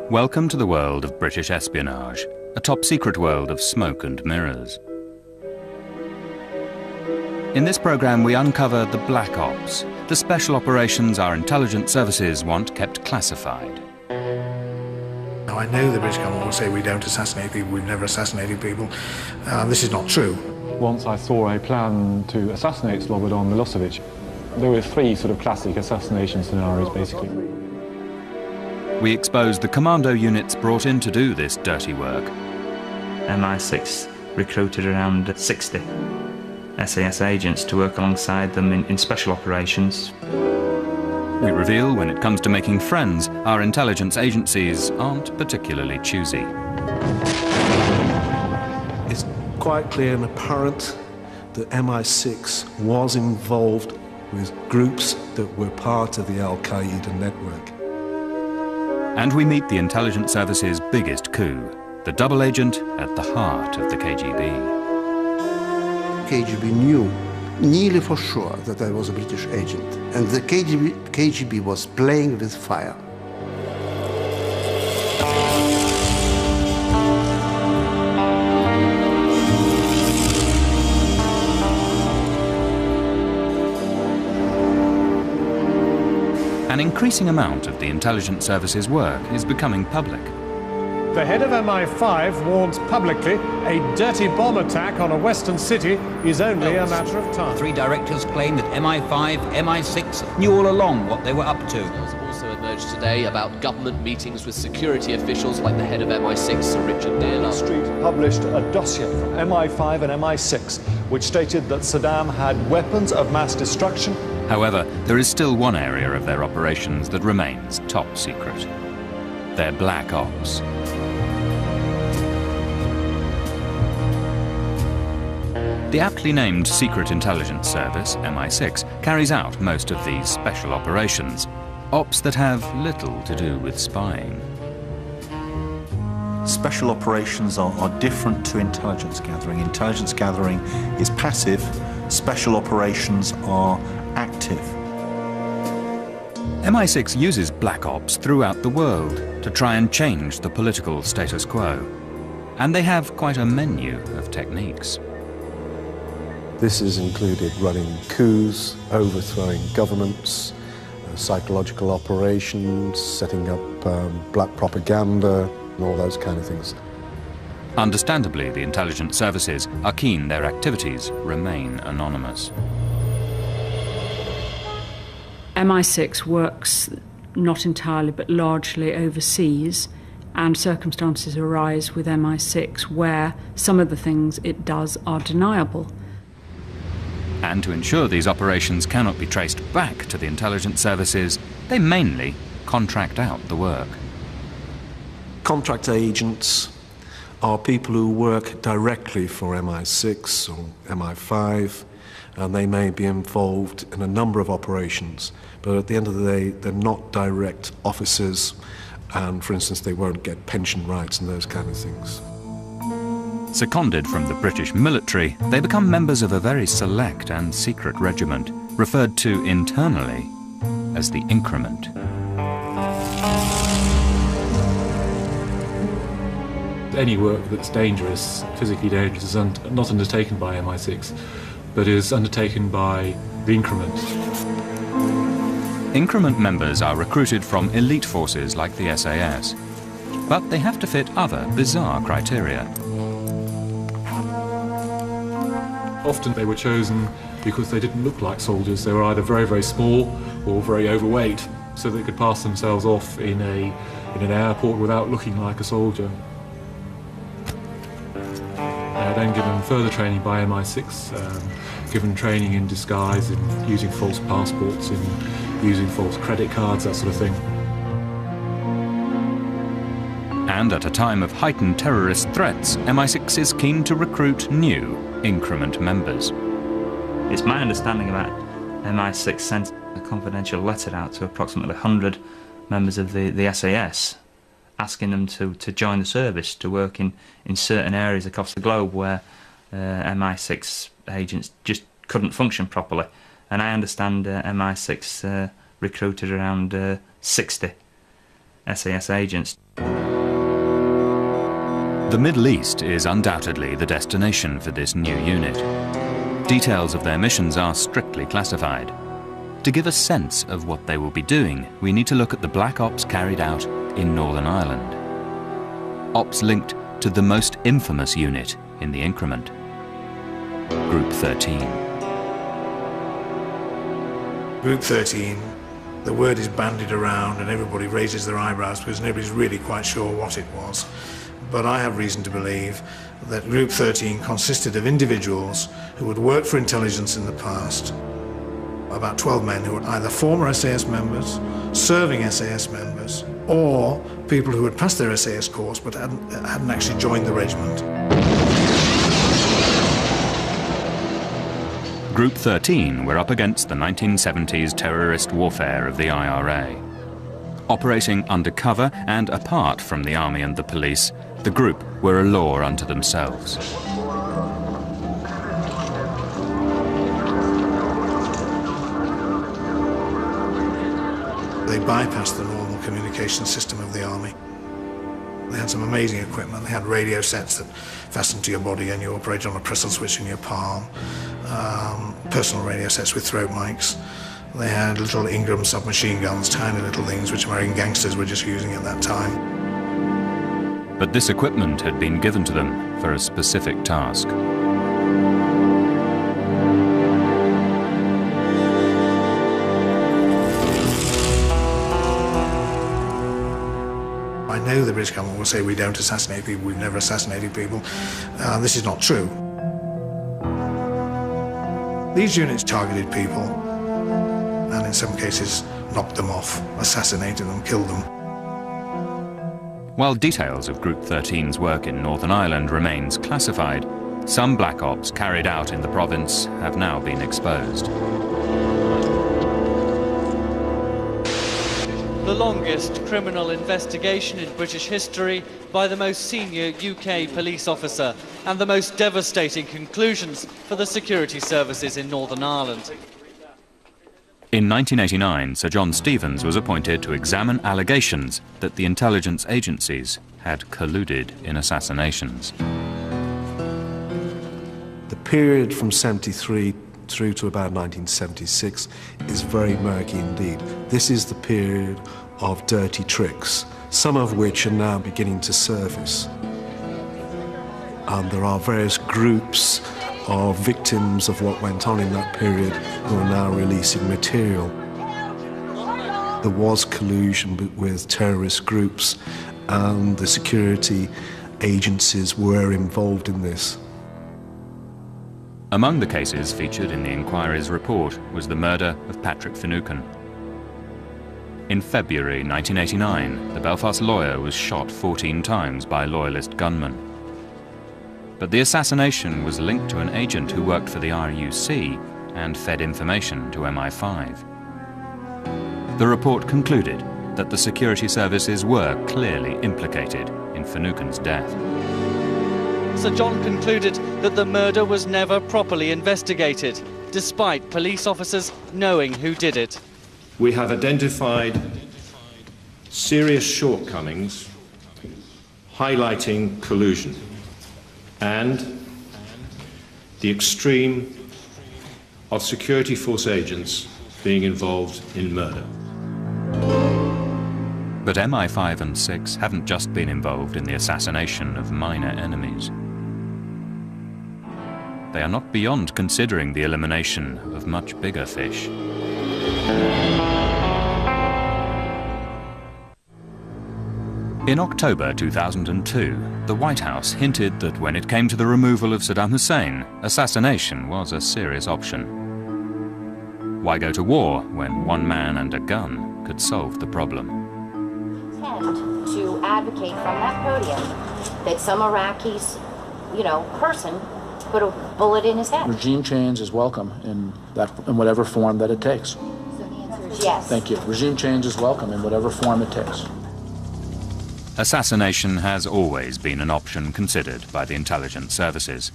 Welcome to the world of British espionage, a top-secret world of smoke and mirrors. In this programme we uncover the Black Ops, the special operations our intelligence services want kept classified. Now, I know the British government will say we don't assassinate people, we've never assassinated people. This is not true. Once I saw a plan to assassinate Slobodan Milosevic. There were three sort of classic assassination scenarios, basically. We expose the commando units brought in to do this dirty work. MI6 recruited around 60 SAS agents to work alongside them in special operations. We reveal when it comes to making friends, our intelligence agencies aren't particularly choosy. It's quite clear and apparent that MI6 was involved with groups that were part of the Al-Qaeda network. And we meet the intelligence service's biggest coup, the double agent at the heart of the KGB. KGB knew nearly for sure that I was a British agent, and the KGB was playing with fire. An increasing amount of the intelligence service's work is becoming public. The head of MI5 warns publicly a dirty bomb attack on a western city is only a matter of time. Three directors claim that MI5, MI6 knew all along what they were up to. Also emerged today about government meetings with security officials like the head of MI6, Sir Richard Dearlove. Street published a dossier from MI5 and MI6 which stated that Saddam had weapons of mass destruction. However, there is still one area of their operations that remains top secret. Their Black Ops. The aptly named Secret Intelligence Service, MI6, carries out most of these special operations, ops that have little to do with spying. Special operations are different to intelligence gathering. Intelligence gathering is passive, special operations are active. MI6 uses Black Ops throughout the world to try and change the political status quo. And they have quite a menu of techniques. This has included running coups, overthrowing governments, psychological operations, setting up black propaganda, and all those kind of things. Understandably, the intelligence services are keen their activities remain anonymous. MI6 works not entirely but largely overseas, and circumstances arise with MI6 where some of the things it does are deniable. And to ensure these operations cannot be traced back to the intelligence services, they mainly contract out the work. Contract agents are people who work directly for MI6 or MI5, and they may be involved in a number of operations, but at the end of the day, they're not direct officers, and for instance, they won't get pension rights and those kind of things. Seconded from the British military, they become members of a very select and secret regiment, referred to internally as the Increment. Any work that's dangerous, physically dangerous, is not undertaken by MI6, but is undertaken by the Increment. Increment members are recruited from elite forces like the SAS, but they have to fit other bizarre criteria. Often they were chosen because they didn't look like soldiers. They were either very, very small or very overweight, so they could pass themselves off in an airport without looking like a soldier. They are then given further training by MI6, given training in disguise, in using false passports, in using false credit cards, that sort of thing. And at a time of heightened terrorist threats, MI6 is keen to recruit new Increment members. It's my understanding that MI6 sent a confidential letter out to approximately 100 members of the SAS, asking them to join the service, to work in certain areas across the globe where MI6 agents just couldn't function properly. And I understand MI6 recruited around 60 SAS agents. The Middle East is undoubtedly the destination for this new unit. Details of their missions are strictly classified. To give a sense of what they will be doing, we need to look at the black ops carried out in Northern Ireland. Ops linked to the most infamous unit in the increment, Group 13. Group 13, the word is bandied around and everybody raises their eyebrows because nobody's really quite sure what it was. But I have reason to believe that Group 13 consisted of individuals who had worked for intelligence in the past. About 12 men who were either former SAS members, serving SAS members, or people who had passed their SAS course but hadn't actually joined the regiment. Group 13 were up against the 1970s terrorist warfare of the IRA. Operating undercover and apart from the army and the police, the group were a law unto themselves. They bypassed the normal communication system of the army. They had some amazing equipment. They had radio sets that fastened to your body and you operated on a crystal switch in your palm. Personal radio sets with throat mics. They had little Ingram submachine guns, tiny little things which American gangsters were just using at that time. But this equipment had been given to them for a specific task. I know the British government will say we don't assassinate people, we've never assassinated people. This is not true. These units targeted people and in some cases knocked them off, assassinated them, killed them. While details of Group 13's work in Northern Ireland remains classified, some black ops carried out in the province have now been exposed. The longest criminal investigation in British history by the most senior UK police officer, and the most devastating conclusions for the security services in Northern Ireland. In 1989, Sir John Stevens was appointed to examine allegations that the intelligence agencies had colluded in assassinations. The period from 73 through to about 1976 is very murky indeed. This is the period of dirty tricks, some of which are now beginning to surface. And there are various groups of victims of what went on in that period who are now releasing material. There was collusion with terrorist groups, and the security agencies were involved in this. Among the cases featured in the inquiry's report was the murder of Patrick Finucane. In February 1989, the Belfast lawyer was shot 14 times by loyalist gunmen. But the assassination was linked to an agent who worked for the RUC and fed information to MI5. The report concluded that the security services were clearly implicated in Finucane's death. Sir John concluded that the murder was never properly investigated, despite police officers knowing who did it. We have identified serious shortcomings highlighting collusion and the extreme of security force agents being involved in murder. But MI5 and 6 haven't just been involved in the assassination of minor enemies. They are not beyond considering the elimination of much bigger fish. In October 2002, the White House hinted that when it came to the removal of Saddam Hussein, assassination was a serious option. Why go to war when one man and a gun could solve the problem? Tend to advocate from that podium that some Iraqis, person put a bullet in his head. Regime change is welcome in whatever form that it takes. So the answer is yes. Thank you. Regime change is welcome in whatever form it takes. Assassination has always been an option considered by the intelligence services.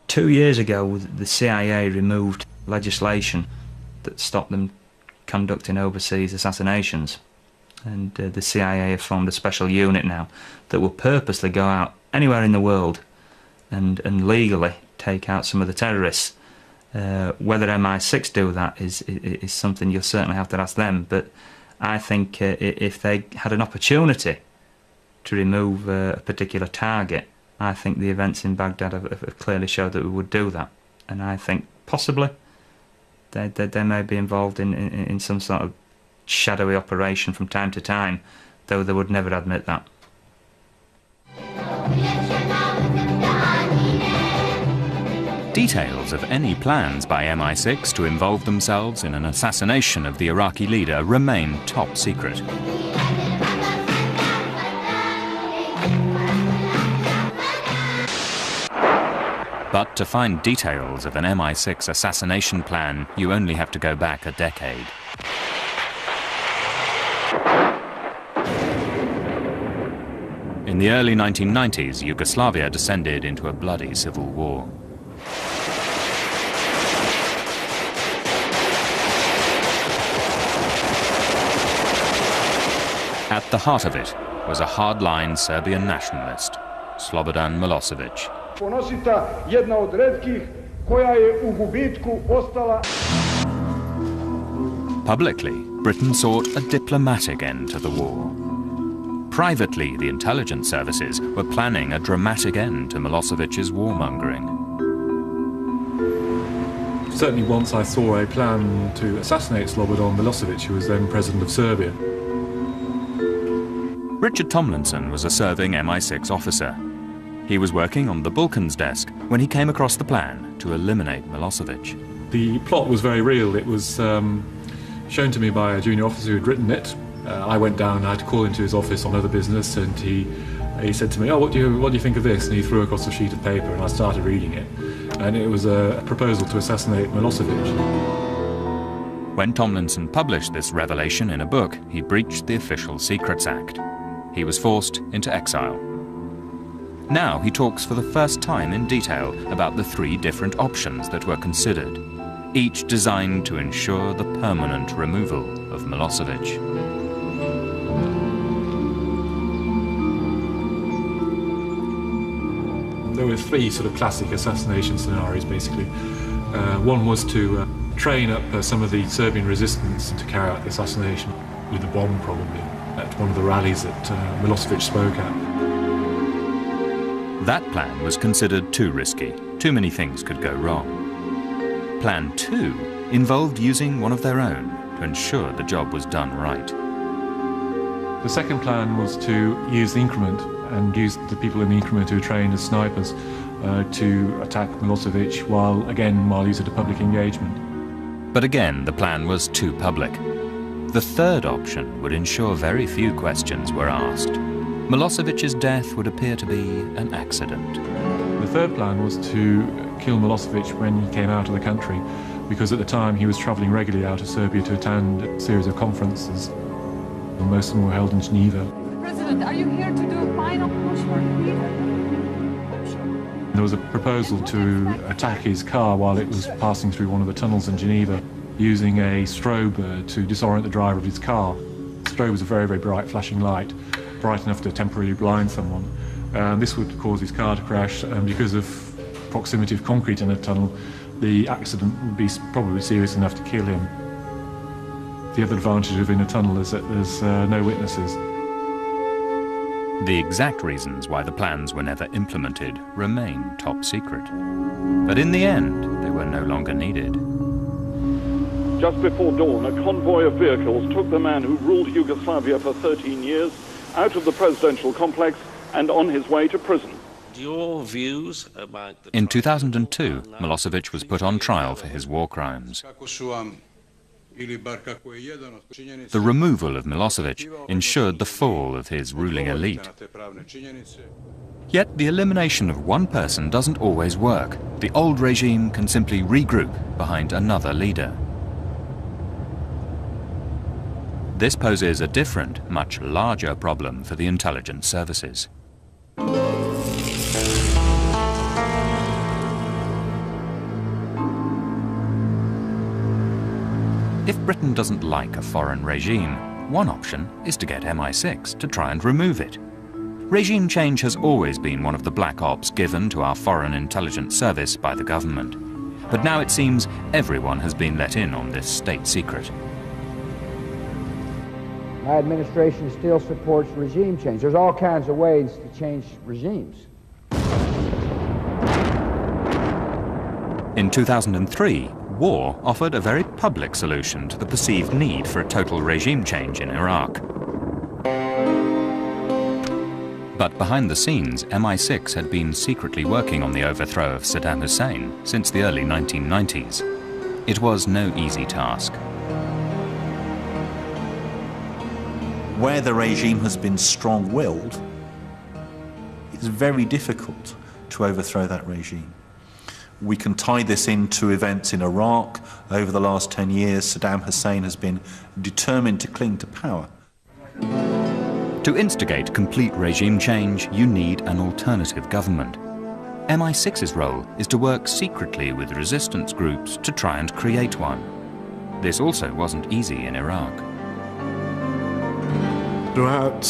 2 years ago, the CIA removed legislation that stopped them conducting overseas assassinations. And the CIA have formed a special unit now that will purposely go out anywhere in the world and legally take out some of the terrorists. Whether MI6 do that is something you'll certainly have to ask them, but I think if they had an opportunity to remove a particular target, I think the events in Baghdad have clearly showed that we would do that. And I think possibly they may be involved in some sort of shadowy operation from time to time, though they would never admit that. Details of any plans by MI6 to involve themselves in an assassination of the Iraqi leader remain top secret. But to find details of an MI6 assassination plan, you only have to go back a decade. In the early 1990s, Yugoslavia descended into a bloody civil war. At the heart of it was a hardline Serbian nationalist, Slobodan Milosevic. Publicly, Britain sought a diplomatic end to the war. Privately, the intelligence services were planning a dramatic end to Milosevic's warmongering. Certainly once I saw a plan to assassinate Slobodan Milosevic, who was then president of Serbia. Richard Tomlinson was a serving MI6 officer. He was working on the Balkans desk when he came across the plan to eliminate Milosevic. The plot was very real. It was shown to me by a junior officer who had written it. I went down and I had to call into his office on other business, and he said to me, "Oh, what do you think of this?" And he threw across a sheet of paper, and I started reading it. And it was a proposal to assassinate Milosevic. When Tomlinson published this revelation in a book, he breached the Official Secrets Act. He was forced into exile. Now he talks for the first time in detail about the 3 different options that were considered, each designed to ensure the permanent removal of Milosevic. There were 3 sort of classic assassination scenarios, basically. One was to train up some of the Serbian resistance to carry out the assassination with a bomb, probably, at one of the rallies that Milosevic spoke at. That plan was considered too risky. Too many things could go wrong. Plan 2 involved using one of their own to ensure the job was done right. The second plan was to use the increment and use the people in the increment who were trained as snipers to attack Milosevic while he's at a public engagement. But again, the plan was too public. The third option would ensure very few questions were asked. Milosevic's death would appear to be an accident. The third plan was to kill Milosevic when he came out of the country, because at the time he was travelling regularly out of Serbia to attend a series of conferences. Most of them were held in Geneva. President, are you here to do a final push for There was a proposal to attack his car while it was passing through one of the tunnels in Geneva, using a strobe to disorient the driver of his car. The strobe was a very, very bright flashing light, bright enough to temporarily blind someone. This would cause his car to crash, and because of proximity of concrete in the tunnel, the accident would be probably serious enough to kill him. The other advantage of in a tunnel is that there's no witnesses. The exact reasons why the plans were never implemented remain top secret. But in the end, they were no longer needed. Just before dawn, a convoy of vehicles took the man who ruled Yugoslavia for 13 years out of the presidential complex and on his way to prison. Your views about In 2002, Milosevic was put on trial for his war crimes. The removal of Milosevic ensured the fall of his ruling elite. Yet the elimination of one person doesn't always work. The old regime can simply regroup behind another leader. This poses a different, much larger problem for the intelligence services. If Britain doesn't like a foreign regime, One option is to get MI6 to try and remove it. Regime change has always been one of the black ops given to our foreign intelligence service by the government. But now it seems everyone has been let in on this state secret. My administration still supports regime change. There's all kinds of ways to change regimes. In 2003, war offered a very public solution to the perceived need for a total regime change in Iraq. But behind the scenes, MI6 had been secretly working on the overthrow of Saddam Hussein since the early 1990s. It was no easy task. Where the regime has been strong-willed, it's very difficult to overthrow that regime. We can tie this into events in Iraq. Over the last 10 years, Saddam Hussein has been determined to cling to power. To instigate complete regime change, you need an alternative government. MI6's role is to work secretly with resistance groups to try and create one. This also wasn't easy in Iraq. Throughout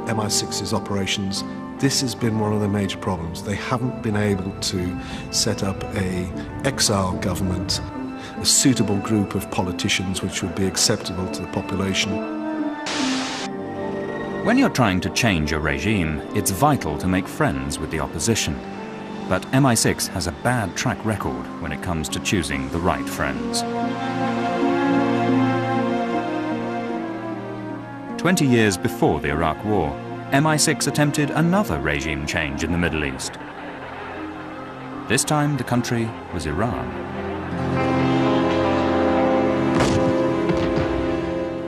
MI6's operations, this has been one of the major problems. They haven't been able to set up an exile government, a suitable group of politicians which would be acceptable to the population. When you're trying to change a regime, it's vital to make friends with the opposition. But MI6 has a bad track record when it comes to choosing the right friends. 20 years before the Iraq War, MI6 attempted another regime change in the Middle East. This time the country was Iran.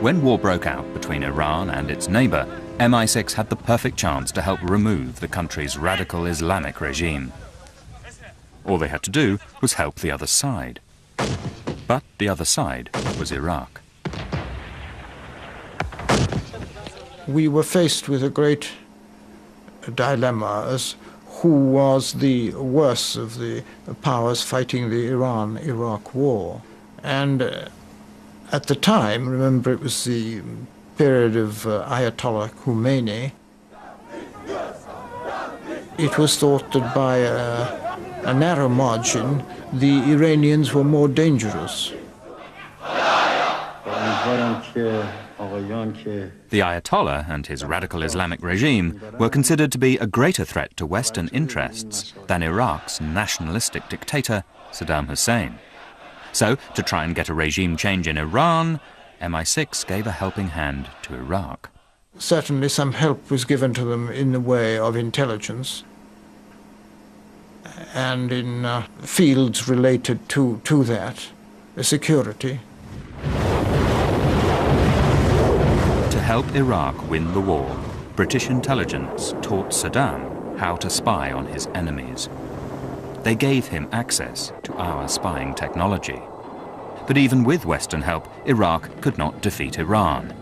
When war broke out between Iran and its neighbor, MI6 had the perfect chance to help remove the country's radical Islamic regime. All they had to do was help the other side. But the other side was Iraq. We were faced with a great dilemma as who was the worst of the powers fighting the Iran-Iraq war. And at the time, remember, it was the period of Ayatollah Khomeini. It was thought that by a narrow margin, the Iranians were more dangerous. The Ayatollah and his radical Islamic regime were considered to be a greater threat to Western interests than Iraq's nationalistic dictator, Saddam Hussein. So, to try and get a regime change in Iran, MI6 gave a helping hand to Iraq. Certainly some help was given to them in the way of intelligence and in fields related to that, security. To help Iraq win the war, British intelligence taught Saddam how to spy on his enemies. They gave him access to our spying technology. But even with Western help, Iraq could not defeat Iran.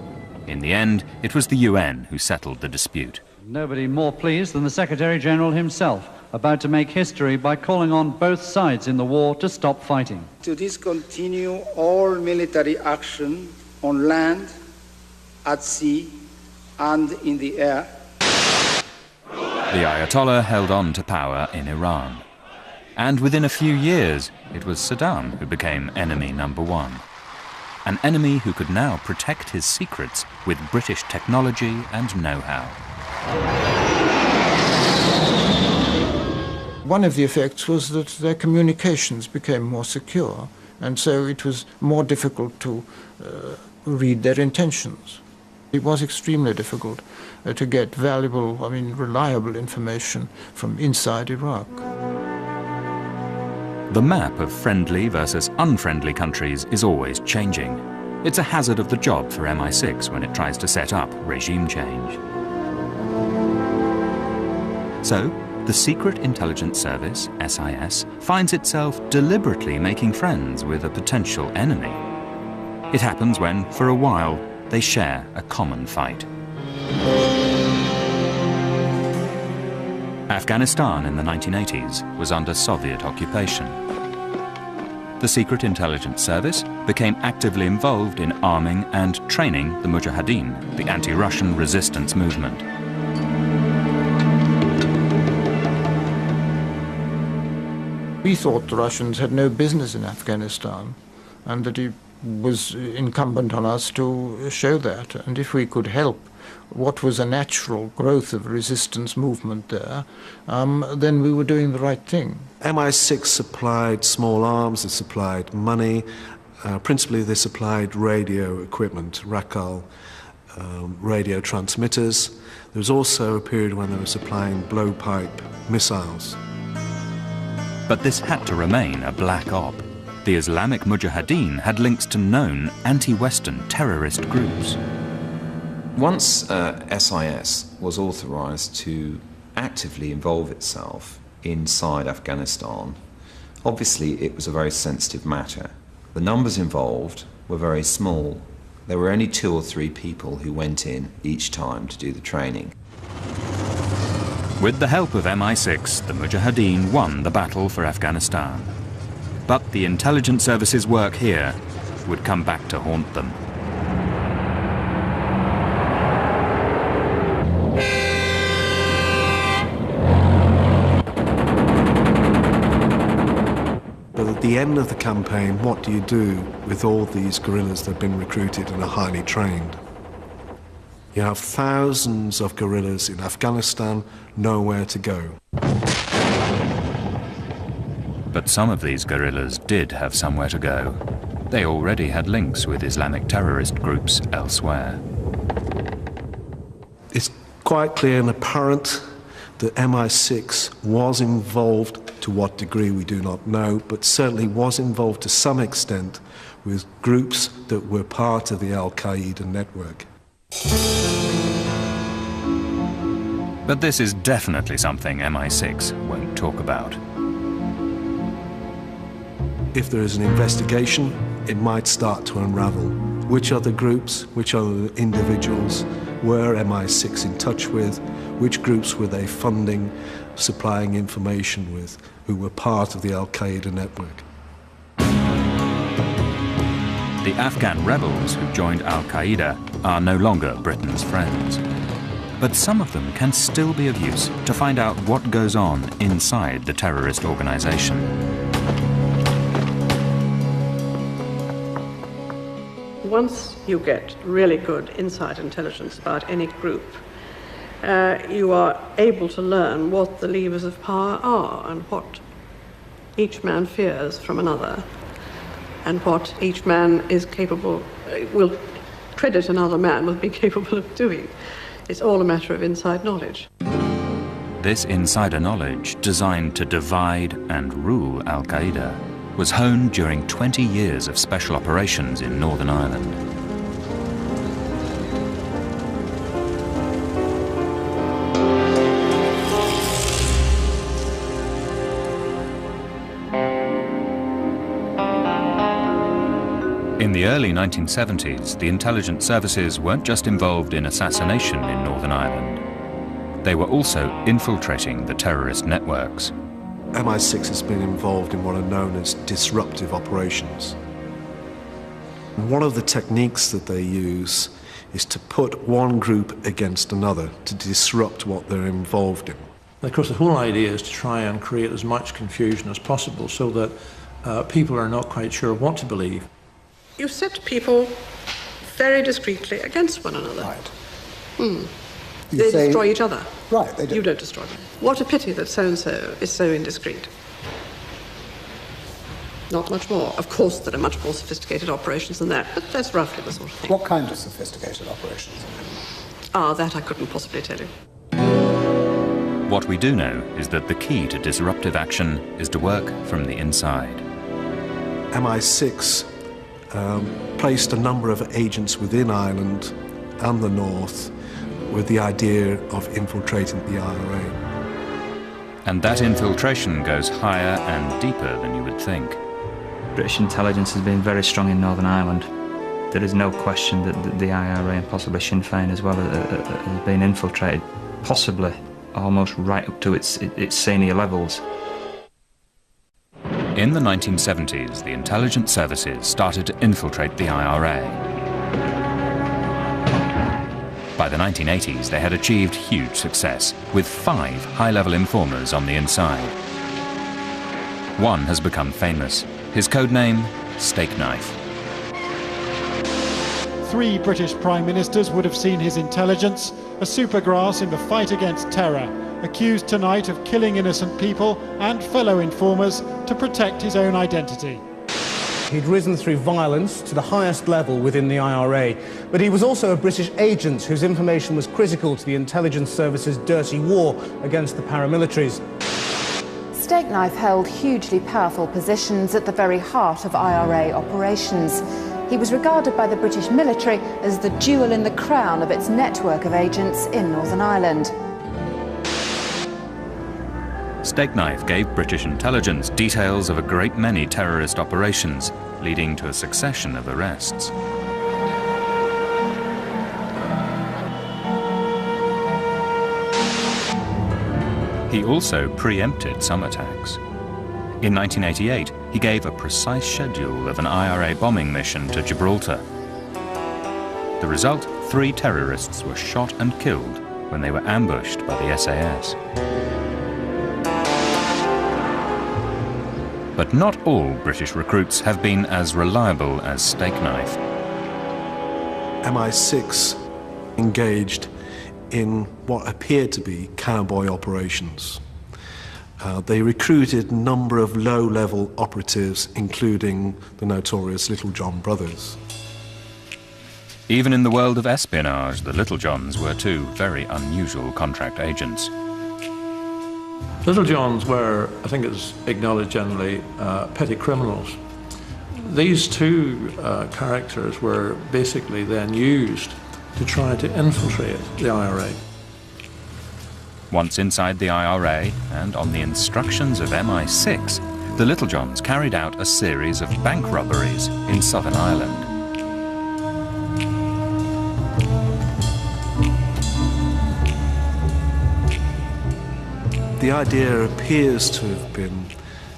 In the end, it was the UN who settled the dispute. Nobody more pleased than the Secretary-General himself, about to make history by calling on both sides in the war to stop fighting. To discontinue all military action on land, at sea, and in the air. The Ayatollah held on to power in Iran. And within a few years, it was Saddam who became enemy number one. An enemy who could now protect his secrets with British technology and know-how. One of the effects was that their communications became more secure, and so it was more difficult to read their intentions. It was extremely difficult to get valuable, reliable information from inside Iraq. The map of friendly versus unfriendly countries is always changing. It's a hazard of the job for MI6 when it tries to set up regime change. So, the Secret Intelligence Service, SIS, finds itself deliberately making friends with a potential enemy. It happens when, for a while, they share a common fight. Afghanistan in the 1980s was under Soviet occupation. the Secret Intelligence Service became actively involved in arming and training the Mujahideen, the anti-Russian resistance movement. We thought the Russians had no business in Afghanistan, and that it was incumbent on us to show that. And if we could help what was a natural growth of resistance movement there, then we were doing the right thing. MI6 supplied small arms, they supplied money, principally they supplied radio equipment, Rakal radio transmitters. There was also a period when they were supplying blowpipe missiles. But this had to remain a black op. The Islamic Mujahideen had links to known anti-Western terrorist groups. Once SIS was authorised to actively involve itself inside Afghanistan, obviously it was a very sensitive matter. The numbers involved were very small. There were only 2 or 3 people who went in each time to do the training. With the help of MI6, the Mujahideen won the battle for Afghanistan. But the intelligence service's work here would come back to haunt them. But at the end of the campaign, what do you do with all these guerrillas that have been recruited and are highly trained? You have thousands of guerrillas in Afghanistan, nowhere to go. But some of these guerrillas did have somewhere to go. They already had links with Islamic terrorist groups elsewhere. It's quite clear and apparent that MI6 was involved, to what degree we do not know, but certainly was involved to some extent with groups that were part of the Al-Qaeda network. But this is definitely something MI6 won't talk about. If there is an investigation, it might start to unravel. Which other groups, which other individuals were MI6 in touch with? Which groups were they funding, supplying information with, who were part of the Al-Qaeda network? The Afghan rebels who joined Al-Qaeda are no longer Britain's friends. But some of them can still be of use to find out what goes on inside the terrorist organization. Once you get really good inside intelligence about any group, you are able to learn what the levers of power are and what each man fears from another, and what each man is capable, will credit another man with being capable of doing. It's all a matter of inside knowledge. This insider knowledge, designed to divide and rule Al-Qaeda, was honed during 20 years of special operations in Northern Ireland. In the early 1970s, the intelligence services weren't just involved in assassination in Northern Ireland. They were also infiltrating the terrorist networks. MI6 has been involved in what are known as disruptive operations. One of the techniques that they use is to put one group against another to disrupt what they're involved in. Of course, the whole idea is to try and create as much confusion as possible so that people are not quite sure what to believe. You set people very discreetly against one another. Right. They destroy each other. Right, they do. You don't destroy them. What a pity that so-and-so is so indiscreet. Not much more. Of course, there are much more sophisticated operations than that, but that's roughly the sort of thing. What kind of sophisticated operations? Ah, that I couldn't possibly tell you. What we do know is that the key to disruptive action is to work from the inside. MI6 placed a number of agents within Ireland and the North with the idea of infiltrating the IRA. And that infiltration goes higher and deeper than you would think. British intelligence has been very strong in Northern Ireland. There is no question that the IRA and possibly Sinn Féin as well has been infiltrated, possibly almost right up to its senior levels. In the 1970s, the intelligence services started to infiltrate the IRA. By the 1980s, they had achieved huge success, with 5 high-level informers on the inside. One has become famous. His codename, Steak Knife. 3 British Prime Ministers would have seen his intelligence a supergrass in the fight against terror, accused tonight of killing innocent people and fellow informers to protect his own identity. He'd risen through violence to the highest level within the IRA, but he was also a British agent whose information was critical to the intelligence service's dirty war against the paramilitaries. Steak Knife held hugely powerful positions at the very heart of IRA operations. He was regarded by the British military as the jewel in the crown of its network of agents in Northern Ireland. Steak Knife gave British intelligence details of a great many terrorist operations, leading to a succession of arrests. He also preempted some attacks. In 1988, he gave a precise schedule of an IRA bombing mission to Gibraltar. The result, 3 terrorists were shot and killed when they were ambushed by the SAS. But not all British recruits have been as reliable as Steak Knife. MI6 engaged in what appeared to be cowboy operations. They recruited a number of low-level operatives, including the notorious Little John brothers. Even in the world of espionage, the Little Johns were 2 very unusual contract agents. Little Johns were, I think it's acknowledged generally, petty criminals. These 2 characters were basically then used to try to infiltrate the IRA. Once inside the IRA, and on the instructions of MI6, the Little Johns carried out a series of bank robberies in Southern Ireland. The idea appears to have been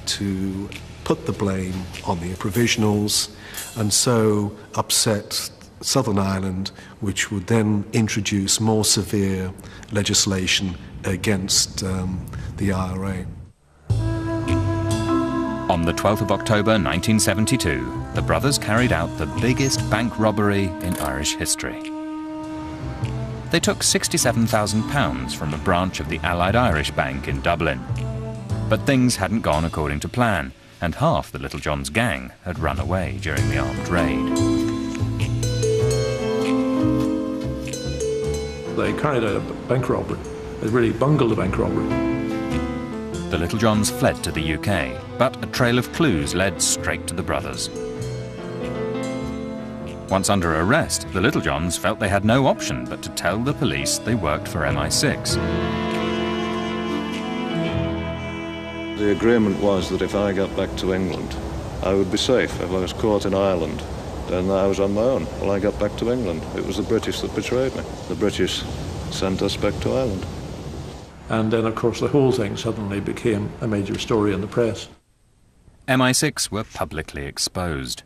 to put the blame on the provisionals and so upset Southern Ireland, which would then introduce more severe legislation against the IRA. On the 12th of October 1972, the brothers carried out the biggest bank robbery in Irish history. They took £67,000 from a branch of the Allied Irish Bank in Dublin. But things hadn't gone according to plan, and half the Little John's gang had run away during the armed raid. They carried out a bank robbery. They really bungled a bank robbery. The Little Johns fled to the UK, but a trail of clues led straight to the brothers. Once under arrest, the Little Johns felt they had no option but to tell the police they worked for MI6. The agreement was that if I got back to England, I would be safe. If I was caught in Ireland, then I was on my own. Well, I got back to England. It was the British that betrayed me. The British sent us back to Ireland. And then, of course, the whole thing suddenly became a major story in the press. MI6 were publicly exposed.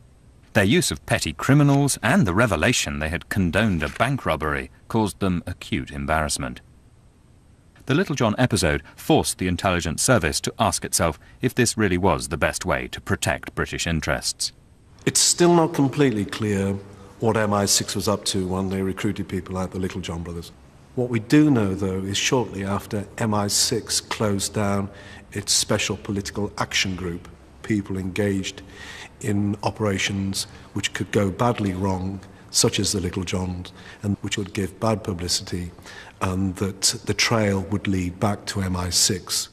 Their use of petty criminals and the revelation they had condoned a bank robbery caused them acute embarrassment. The Little John episode forced the intelligence service to ask itself if this really was the best way to protect British interests. It's still not completely clear what MI6 was up to when they recruited people like the Little John brothers. What we do know, though, is shortly after MI6 closed down its Special Political Action Group, people engaged in operations which could go badly wrong, such as the Little Johns, and which would give bad publicity, and that the trail would lead back to MI6.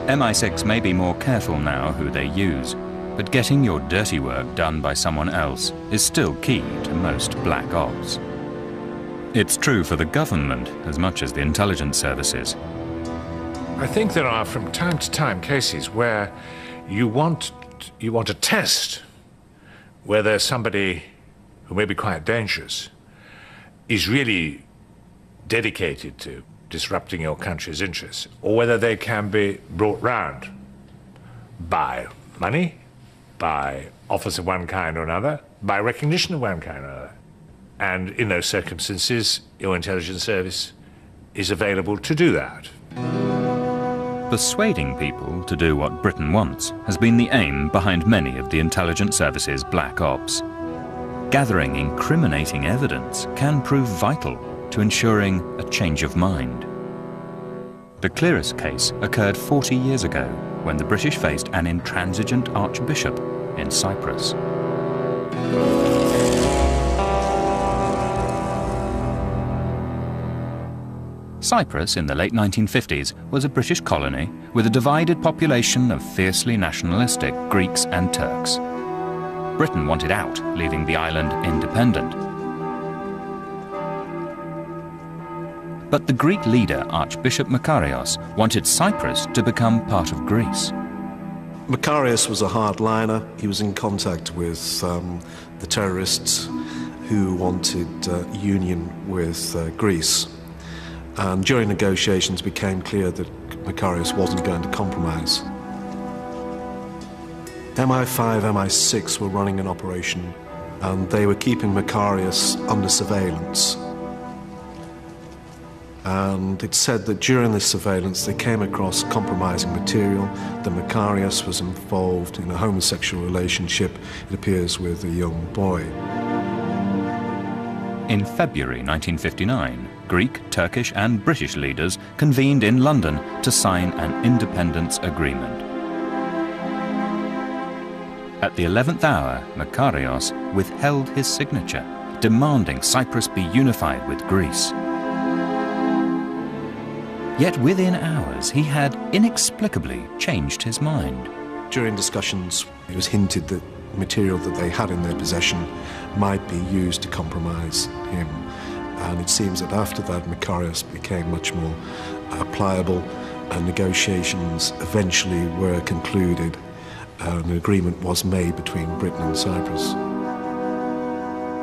MI6 may be more careful now who they use, but getting your dirty work done by someone else is still key to most black ops. It's true for the government as much as the intelligence services. I think there are from time to time cases where you want to test whether somebody who may be quite dangerous is really dedicated to disrupting your country's interests, or whether they can be brought round by money, by offers of one kind or another, by recognition of one kind or another. And in those circumstances, your intelligence service is available to do that. Persuading people to do what Britain wants has been the aim behind many of the intelligence service's black ops. Gathering incriminating evidence can prove vital to ensuring a change of mind. The clearest case occurred 40 years ago when the British faced an intransigent archbishop in Cyprus. Cyprus in the late 1950s was a British colony with a divided population of fiercely nationalistic Greeks and Turks. Britain wanted out, leaving the island independent. But the Greek leader, Archbishop Makarios, wanted Cyprus to become part of Greece. Makarios was a hardliner. He was in contact with the terrorists who wanted union with Greece. And during negotiations it became clear that Makarios wasn't going to compromise. MI5, MI6 were running an operation and they were keeping Makarios under surveillance. And it said that during this surveillance they came across compromising material, that Makarios was involved in a homosexual relationship, it appears, with a young boy. In February 1959, Greek, Turkish and British leaders convened in London to sign an independence agreement. At the 11th hour, Makarios withheld his signature, demanding Cyprus be unified with Greece. Yet within hours, he had inexplicably changed his mind. During discussions, it was hinted that material that they had in their possession might be used to compromise him. And it seems that after that, Makarios became much more pliable, and negotiations eventually were concluded. An agreement was made between Britain and Cyprus.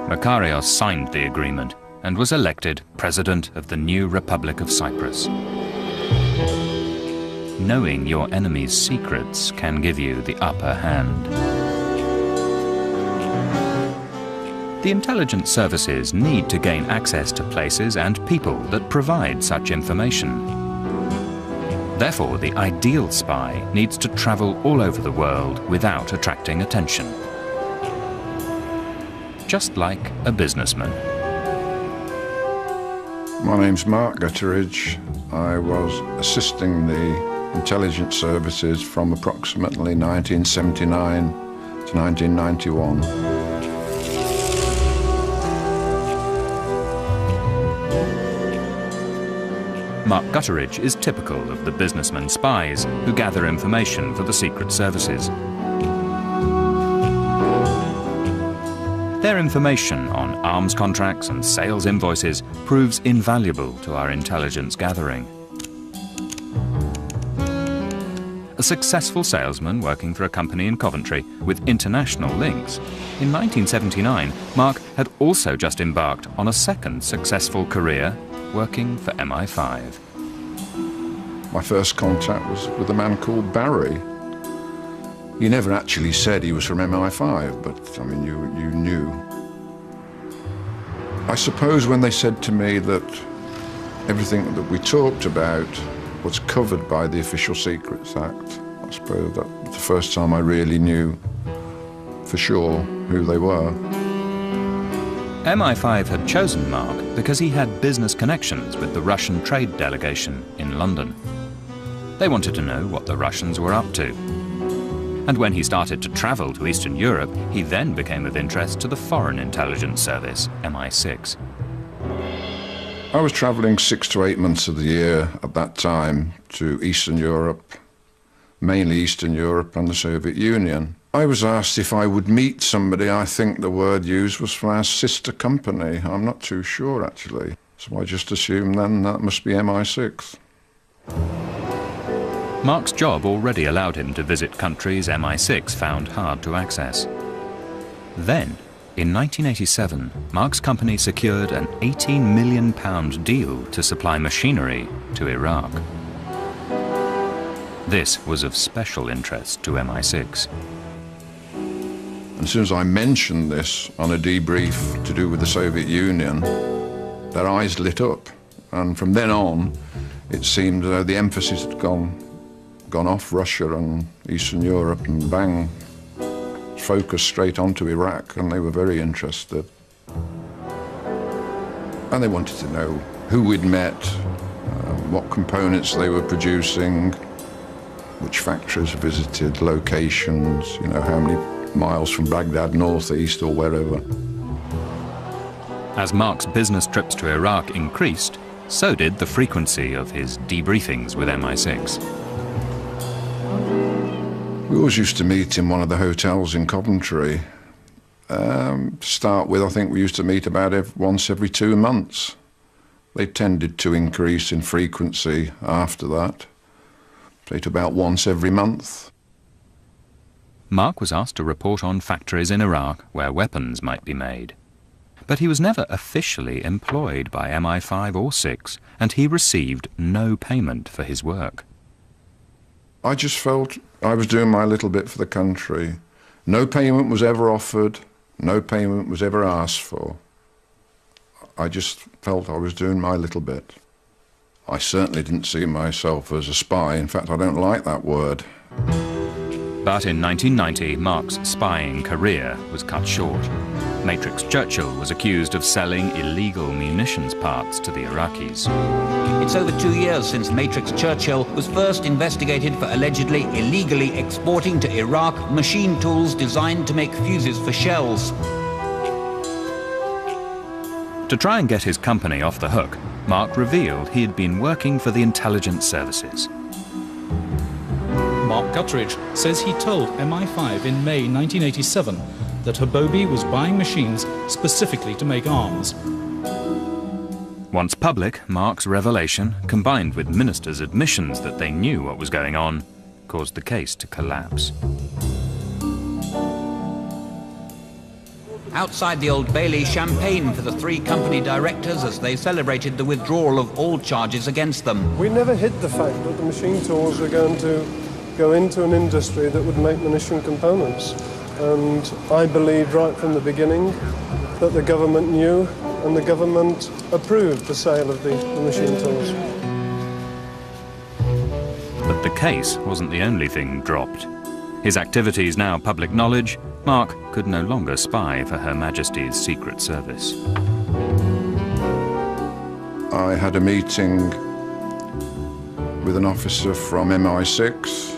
Makarios signed the agreement and was elected President of the new Republic of Cyprus. Knowing your enemy's secrets can give you the upper hand. The intelligence services need to gain access to places and people that provide such information. Therefore, the ideal spy needs to travel all over the world without attracting attention. Just like a businessman. My name's Mark Gutteridge. I was assisting the intelligence services from approximately 1979 to 1991. Mark Gutteridge is typical of the businessmen spies who gather information for the secret services. Their information on arms contracts and sales invoices proves invaluable to our intelligence gathering. A successful salesman working for a company in Coventry with international links. In 1979, Mark had also just embarked on a second successful career working for MI5. My first contact was with a man called Barry. He never actually said he was from MI5, but I mean, you knew. I suppose when they said to me that everything that we talked about was covered by the Official Secrets Act, I suppose that was the first time I really knew for sure who they were. MI5 had chosen Mark because he had business connections with the Russian trade delegation in London. They wanted to know what the Russians were up to. And when he started to travel to Eastern Europe, he then became of interest to the Foreign Intelligence Service, MI6. I was travelling 6 to 8 months of the year at that time to Eastern Europe, mainly Eastern Europe and the Soviet Union. I was asked if I would meet somebody. I think the word used was from our sister company. I'm not too sure, actually. So I just assumed then that must be MI6. Mark's job already allowed him to visit countries MI6 found hard to access. Then In 1987, Mark's company secured an £18 million deal to supply machinery to Iraq. This was of special interest to MI6. As soon as I mentioned this on a debrief to do with the Soviet Union, their eyes lit up. And from then on, it seemed as though the emphasis had gone off Russia and Eastern Europe and bang, focused straight onto Iraq, and they were very interested. And they wanted to know who we'd met, what components they were producing, which factories visited, locations, you know, how many miles from Baghdad, north, east, or wherever. As Mark's business trips to Iraq increased, so did the frequency of his debriefings with MI6. We always used to meet in one of the hotels in Coventry. To start with, I think we used to meet about once every 2 months. They tended to increase in frequency after that, say to about once every month. Mark was asked to report on factories in Iraq where weapons might be made. But he was never officially employed by MI5 or 6, and he received no payment for his work. I just felt I was doing my little bit for the country. No payment was ever offered, no payment was ever asked for. I just felt I was doing my little bit. I certainly didn't see myself as a spy. In fact, I don't like that word. But in 1990, Mark's spying career was cut short. Matrix Churchill was accused of selling illegal munitions parts to the Iraqis. It's over 2 years since Matrix Churchill was first investigated for allegedly illegally exporting to Iraq machine tools designed to make fuses for shells. To try and get his company off the hook, Mark revealed he had been working for the intelligence services. Mark Gutteridge says he told MI5 in May 1987 that Habobi was buying machines specifically to make arms. Once public, Mark's revelation, combined with ministers' admissions that they knew what was going on, caused the case to collapse. Outside the Old Bailey, champagne for the 3 company directors as they celebrated the withdrawal of all charges against them. We never hid the fact that the machine tools were going to go into an industry that would make munition components. And I believed right from the beginning that the government knew and the government approved the sale of the machine tools. But the case wasn't the only thing dropped. His activities now public knowledge, Mark could no longer spy for Her Majesty's Secret Service. I had a meeting with an officer from MI6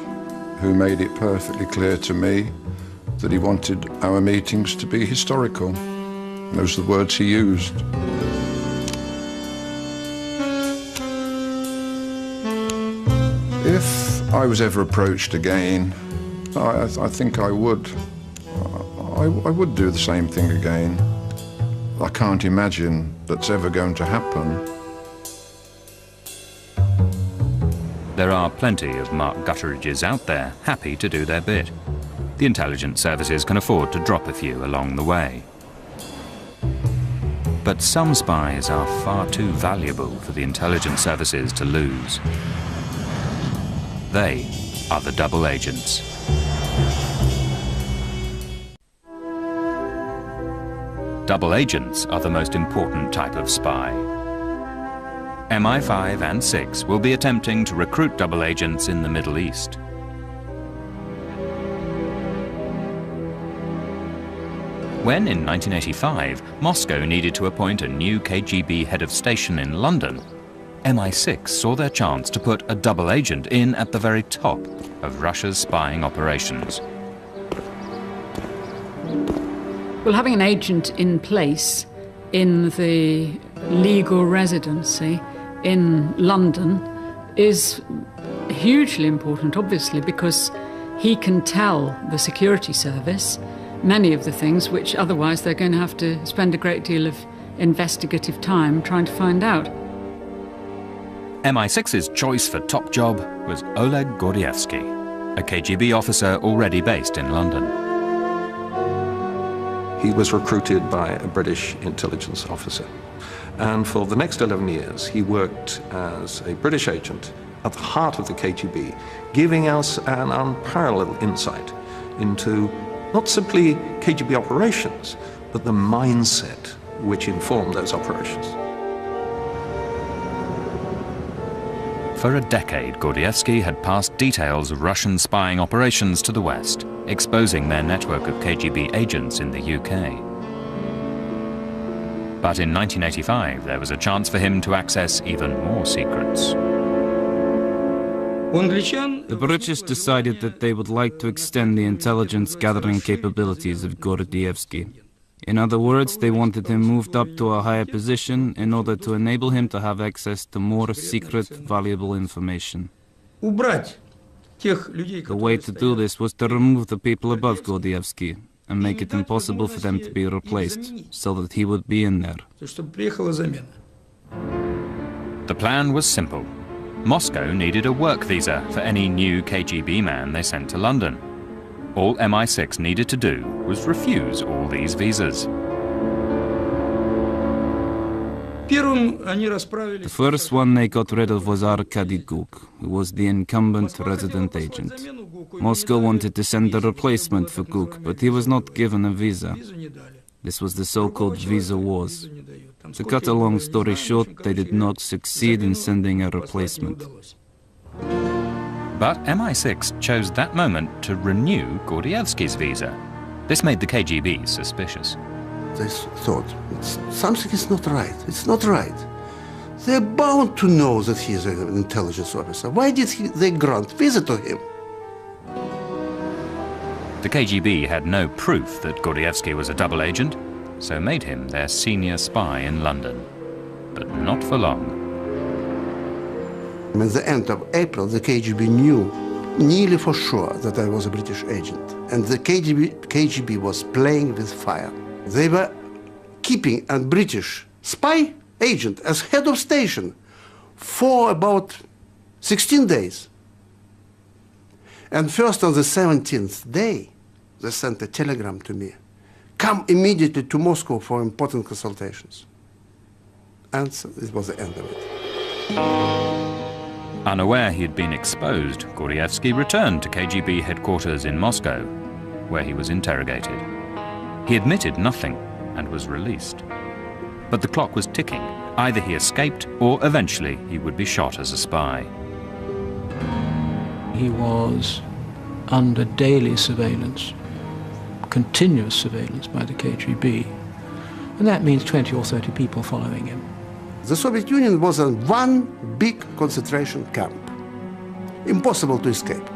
who made it perfectly clear to me that he wanted our meetings to be historical. Those are the words he used. If I was ever approached again, I think I would. I would do the same thing again. I can't imagine that's ever going to happen. There are plenty of Mark Gutteridges out there happy to do their bit. The intelligence services can afford to drop a few along the way. But some spies are far too valuable for the intelligence services to lose. They are the double agents. Double agents are the most important type of spy. MI5 and 6 will be attempting to recruit double agents in the Middle East. When, in 1985, Moscow needed to appoint a new KGB head of station in London, MI6 saw their chance to put a double agent in at the very top of Russia's spying operations. Well, having an agent in place in the legal residency in London is hugely important, obviously, because he can tell the security service many of the things which otherwise they're going to have to spend a great deal of investigative time trying to find out. MI6's choice for top job was Oleg Gordievsky, a KGB officer already based in London. He was recruited by a British intelligence officer. And for the next 11 years, he worked as a British agent at the heart of the KGB, giving us an unparalleled insight into not simply KGB operations, but the mindset which informed those operations. For a decade, Gordievsky had passed details of Russian spying operations to the West, exposing their network of KGB agents in the UK. But in 1985, there was a chance for him to access even more secrets. The British decided that they would like to extend the intelligence gathering capabilities of Gordievsky. In other words, they wanted him moved up to a higher position in order to enable him to have access to more secret, valuable information. The way to do this was to remove the people above Gordievsky and make it impossible for them to be replaced, so that he would be in there. The plan was simple. Moscow needed a work visa for any new KGB man they sent to London. All MI6 needed to do was refuse all these visas. The first one they got rid of was Arkady Guk, who was the incumbent resident agent. Moscow wanted to send a replacement for Guk, but he was not given a visa. This was the so-called visa wars. To cut a long story short, they did not succeed in sending a replacement. But MI6 chose that moment to renew Gordievsky's visa. This made the KGB suspicious. They thought, something is not right, it's not right. They're bound to know that he is an intelligence officer. Why did they grant visa to him? The KGB had no proof that Gordievsky was a double agent, so made him their senior spy in London. But not for long. At the end of April, the KGB knew nearly for sure that I was a British agent. And the KGB was playing with fire. They were keeping a British spy agent as head of station for about 16 days. And first on the 17th day, they sent a telegram to me. Come immediately to Moscow for important consultations. And so it was the end of it. Unaware he had been exposed, Gordievsky returned to KGB headquarters in Moscow, where he was interrogated. He admitted nothing and was released. But the clock was ticking. Either he escaped or eventually he would be shot as a spy. He was under daily surveillance, continuous surveillance by the KGB. And that means 20 or 30 people following him. The Soviet Union was a one big concentration camp. Impossible to escape.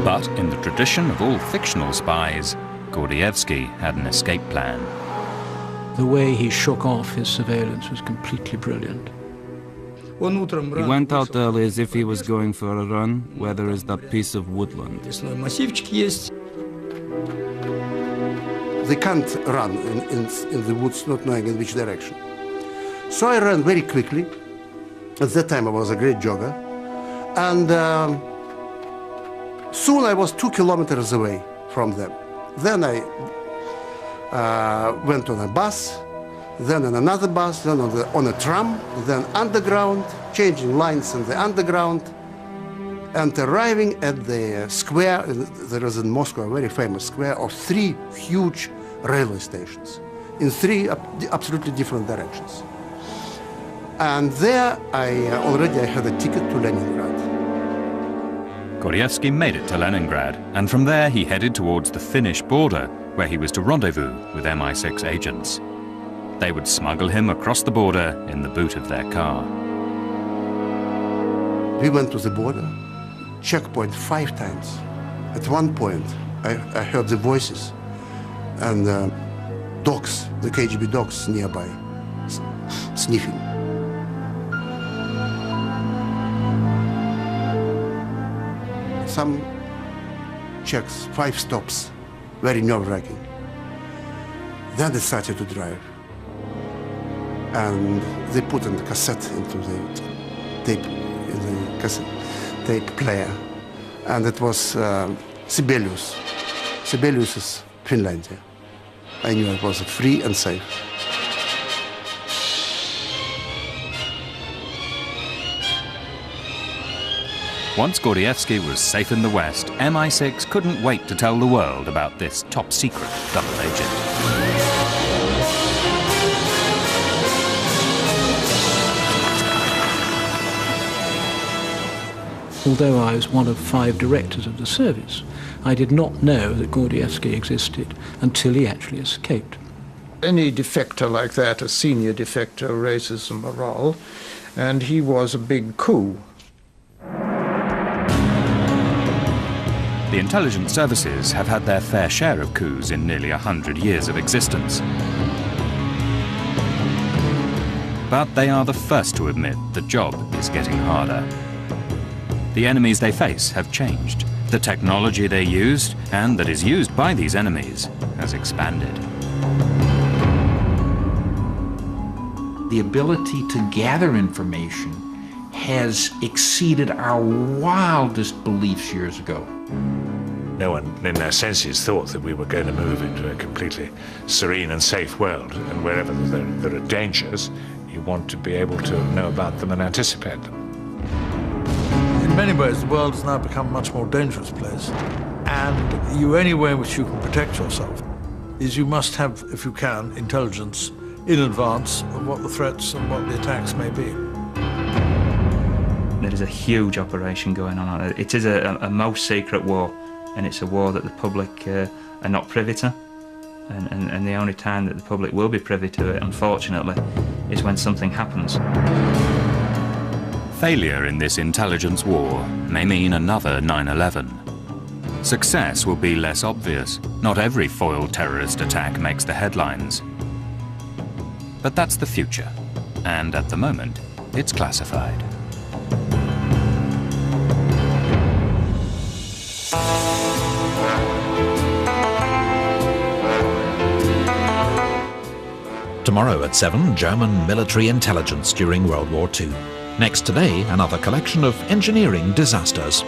But in the tradition of all fictional spies, Gordievsky had an escape plan. The way he shook off his surveillance was completely brilliant. He went out early as if he was going for a run, where there is that piece of woodland. They can't run in the woods not knowing in which direction. So I ran very quickly. At that time I was a great jogger. And soon I was 2 kilometers away from them. Then I went on a bus, then on another bus, then on a tram, then underground, changing lines in the underground, and arriving at the square. There is in Moscow a very famous square of 3 huge railway stations in 3 absolutely different directions. And there I already had a ticket to Leningrad. Gordievsky made it to Leningrad, and from there he headed towards the Finnish border, where he was to rendezvous with MI6 agents. They would smuggle him across the border in the boot of their car. We went to the border, checkpoint 5 times. At one point, I heard the voices and dogs, the KGB dogs nearby, sniffing. Some checks, 5 stops, very nerve-wracking. Then they started to drive. And they put in the cassette into the tape, in the cassette tape player. And it was Sibelius. Sibelius is Finlandia. I knew I was free and safe. Once Gordievsky was safe in the West, MI6 couldn't wait to tell the world about this top-secret double agent. Although I was one of 5 directors of the service, I did not know that Gordievsky existed until he actually escaped. Any defector like that, a senior defector, raises the morale, and he was a big coup. The intelligence services have had their fair share of coups in nearly 100 years of existence. But they are the first to admit the job is getting harder. The enemies they face have changed. The technology they used, and that is used by these enemies, has expanded. The ability to gather information has exceeded our wildest beliefs years ago. No one in their senses thought that we were going to move into a completely serene and safe world, and wherever there are dangers, you want to be able to know about them and anticipate them. In many ways, the world has now become a much more dangerous place, and the only way in which you can protect yourself is you must have, if you can, intelligence in advance of what the threats and what the attacks may be. There is a huge operation going on. It is a most secret war, and it's a war that the public are not privy to. And the only time that the public will be privy to it, unfortunately, is when something happens. Failure in this intelligence war may mean another 9/11. Success will be less obvious. Not every foiled terrorist attack makes the headlines. But that's the future, and at the moment, it's classified. Tomorrow at 7, German military intelligence during World War II. Next today, another collection of engineering disasters.